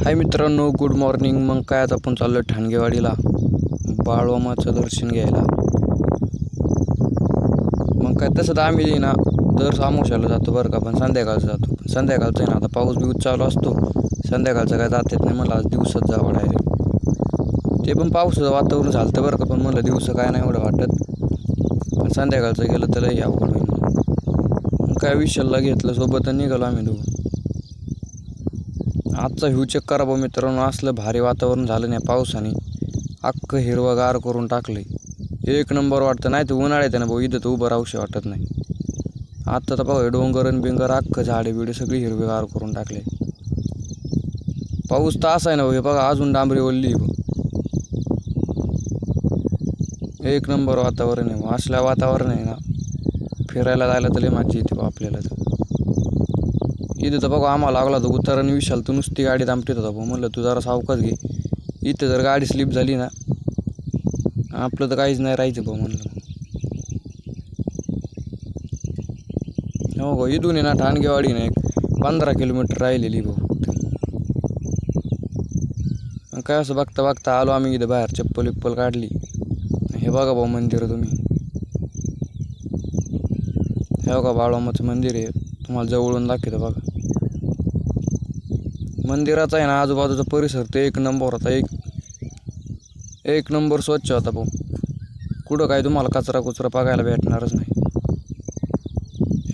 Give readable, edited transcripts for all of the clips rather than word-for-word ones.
हाय मित्रांनो, good morning. मग काय आज आपण चाललो ठाणगेवाडीला बाळोमाचं दर्शन घ्यायला. मग काय तसं तर आम्ही ना दर अमावस्याला जातो बरं का, पण संध्याकाळचं जातो. संध्याकाळचं आहे ना, आता पाऊस बिऊस चालू असतो, संध्याकाळचं काय जात येत नाही. मला आज दिवसात जावं डायरेक्ट. ते पण पावसाचं वातावरण झालं बरं का, पण म्हणलं दिवस काय नाही एवढं वाटत, पण संध्याकाळचं गेलं तर लई अवघड होईल. मग काय विशालला घेतलं सोबत आणि निघालो आम्ही दोघं. आजचा व्ह्यू चेक करा बा मित्रांनो, असलं भारी वातावरण झालं नाही पावसाने, अख्खं हिरवंगार करून टाकलं. एक नंबर वाटतं. नाही तर उन्हाळ्यात आहे ना भाऊ, इथं तर उभं राहूशी वाटत नाही. आत्ता तर बघा डोंगर आणि बिंगर अख्खं झाडे बिडे सगळी हिरवेगार करून टाकले. पाऊस तर असा आहे ना भाऊ, हे बघा अजून डांबरी ओलली. एक नंबर वातावरण आहे. असल्या वातावरण आहे ना, फिरायला जायला तरी मजा येते बा आपल्याला. तर इथं तर बघा आम्हाला लागला तर उताराने विशाल तू नुसती गाडी दामटीत होता भाऊ. म्हणलं तू जरा सावकाश घे, इथं जर गाडी स्लिप झाली ना आपलं तर काहीच नाही राहायचं भाऊ. म्हणलं हो भाऊ, इथून आहे ना ठाणगेवाडी ना एक 15 किलोमीटर राहिलेली भाऊ. मग काय असं बघता बघता आलो आम्ही इथं बाहेर, चप्पल विप्पल काढली. हे बघा भाऊ मंदिर, तुम्ही हे बघा बाळोमाचं मंदिर आहे, तुम्हाला जवळून दाखवतो बघा. मंदिराचा आहे ना आजूबाजूचा परिसर ते एक नंबर होता. एक नंबर स्वच्छ होता भाऊ. कुठं काय तुम्हाला कचरा कुचरा बघायला भेटणारच नाही.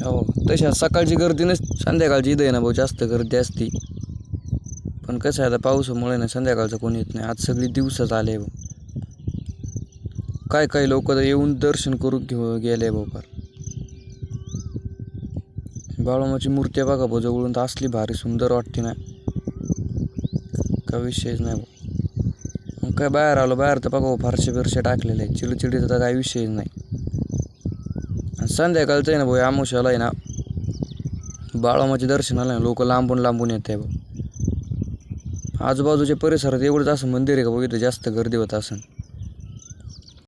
हो तशा सकाळची गर्दी नसते, संध्याकाळची इथं आहे ना भाऊ जास्त गर्दी असते. पण कसं आहे आता पावसामुळे ना संध्याकाळचं कोणी येत नाही. आज सगळी दिवसाच आले भाऊ. काय लोक तर येऊन दर्शन करून गेले भाऊ. फार बाळोमाची मूर्ती बघा भाऊ जवळून, तर असली भारी सुंदर वाटते ना, काय विषयच नाही भाऊ. मग काय बाहेर आलो, बाहेर तर बघा फारसे बिरसे टाकलेले आहेत, चिडचिडीचा तर काही विषयच नाही. आणि संध्याकाळचं आहे ना भाऊ, अमावस्याला आहे ना बाळोमाच्या दर्शनाला लोक लांबून लांबून येत आहे भाऊ. आजूबाजूच्या परिसरात एवढंच असं मंदिर आहे का भाऊ, इथं जास्त गर्दी होत असेल.